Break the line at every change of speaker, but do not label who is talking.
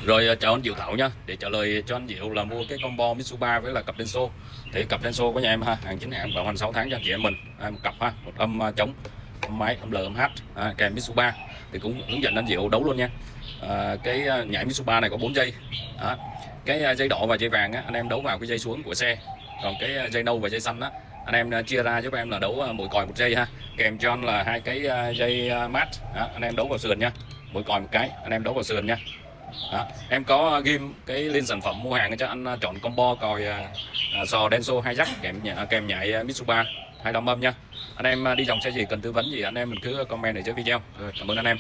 Rồi chào anh Diệu Thảo nha, để trả lời cho anh Diệu là mua cái combo Mitsubishi với là cặp Denso. Thì cặp Denso của nhà em ha, hàng chính hãng bảo hành 6 tháng cho anh chị em mình. Một cặp ha, một âm chống, âm máy, âm L, âm H, kèm Mitsubishi. Thì cũng hướng dẫn anh Diệu đấu luôn nha. Cái nhảy Mitsubishi này có 4 dây. Cái dây đỏ và dây vàng á, anh em đấu vào cái dây xuống của xe. Còn cái dây nâu và dây xanh á, anh em chia ra giúp em là đấu mỗi còi một dây ha. Kèm cho anh là hai cái dây mát, anh em đấu vào sườn nha. Mỗi còi một cái, anh em đấu vào sườn nha. Em có ghim cái link sản phẩm mua hàng cho anh chọn combo còi sò Denso 2 jack kèm nhảy Mitsubishi 2 đom âm nha. Anh em đi dòng xe gì cần tư vấn gì anh em mình cứ comment ở dưới video. Rồi, cảm ơn anh em.